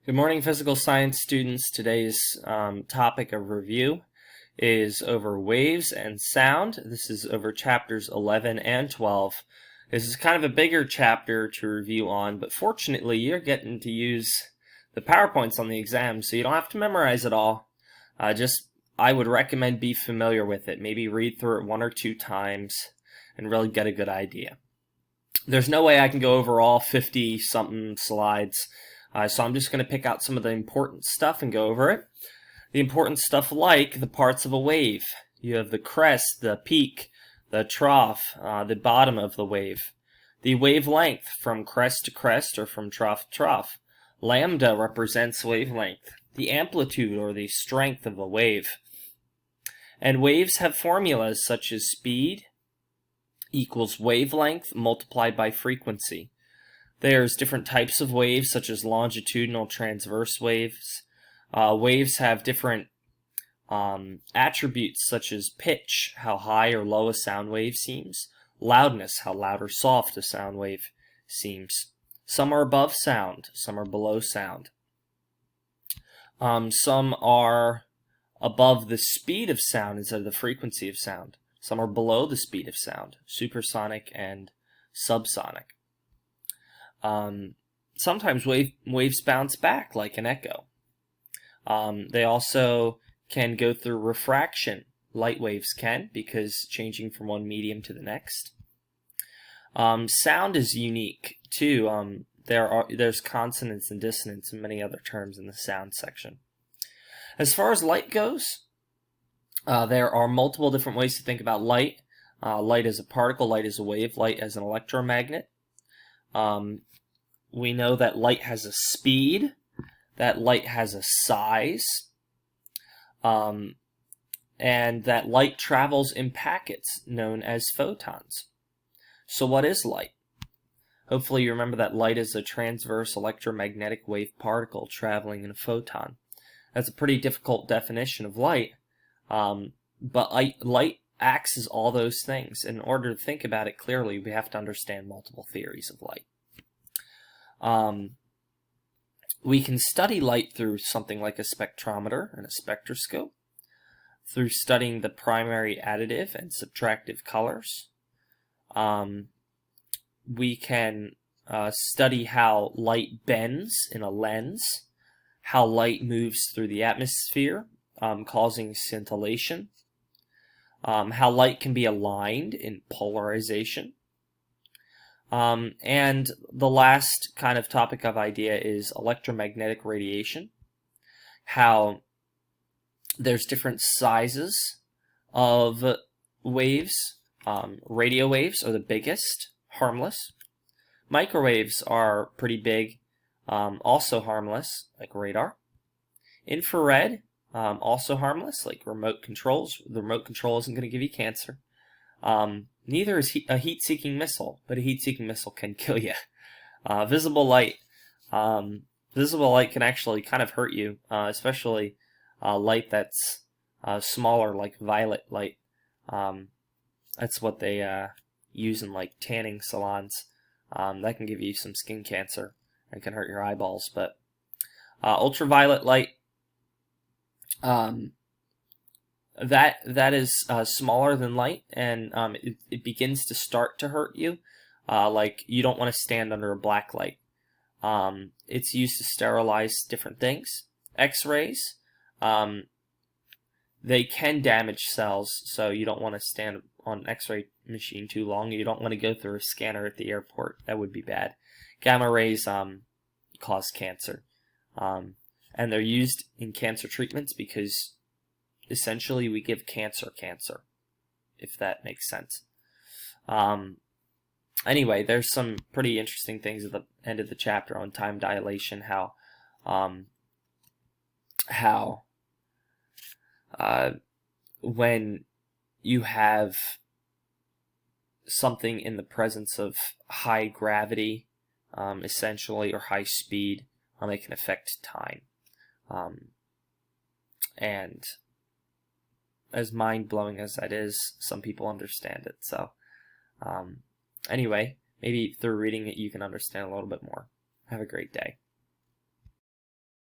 Good morning, physical science students. Today's topic of review is over waves and sound. This is over chapters 11 and 12. This is kind of a bigger chapter to review on, but fortunately you're getting to use the PowerPoints on the exam, so you don't have to memorize it all. I would recommend be familiar with it. Maybe read through it one or two times and really get a good idea. There's no way I can go over all 50-something slides. So I'm just going to pick out some of the important stuff and go over it. The important stuff like the parts of a wave. You have the crest, the peak, the trough, the bottom of the wave. The wavelength from crest to crest or from trough to trough. Lambda represents wavelength. The amplitude or the strength of a wave. And waves have formulas such as speed equals wavelength multiplied by frequency. There's different types of waves, such as longitudinal transverse waves. Waves have different attributes, such as pitch, how high or low a sound wave seems, loudness, how loud or soft a sound wave seems. Some are above sound, some are below sound. Some are above the speed of sound instead of the frequency of sound. Some are below the speed of sound, supersonic and subsonic. Sometimes waves bounce back like an echo. They also can go through refraction. Light waves can, because changing from one medium to the next. Sound is unique too. There's consonance and dissonance and many other terms in the sound section. As far as light goes, there are multiple different ways to think about light. Light as a particle, light as a wave, light as an electromagnet. We know that light has a speed, that light has a size, and that light travels in packets known as photons. So what is light? Hopefully you remember that light is a transverse electromagnetic wave particle traveling in a photon. That's a pretty difficult definition of light, but light acts as all those things. In order to think about it clearly, we have to understand multiple theories of light. We can study light through something like a spectrometer and a spectroscope, through studying the primary additive and subtractive colors. We can study how light bends in a lens, how light moves through the atmosphere, causing scintillation, how light can be aligned in polarization. And the last kind of topic of idea is electromagnetic radiation, how there's different sizes of waves. Radio waves are the biggest, harmless. Microwaves are pretty big, also harmless, like radar. Infrared, also harmless, like remote controls. The remote control isn't going to give you cancer. Neither is a heat-seeking missile, but a heat-seeking missile can kill you. Visible light can actually kind of hurt you, especially light that's smaller, like violet light. That's what they use in like tanning salons. That can give you some skin cancer and can hurt your eyeballs. But ultraviolet light, that is smaller than light, and it begins to start to hurt you. Like you don't want to stand under a black light. It's used to sterilize different things. X-rays, they can damage cells, so you don't want to stand on an X-ray machine too long. You don't want to go through a scanner at the airport. That would be bad. Gamma rays cause cancer, and they're used in cancer treatments because essentially we give cancer, if that makes sense. Anyway, there's some pretty interesting things at the end of the chapter on time dilation, how when you have something in the presence of high gravity, essentially, or high speed, it can affect time. And as mind-blowing as that is, some people understand it. So, anyway, maybe through reading it you can understand a little bit more. Have a great day.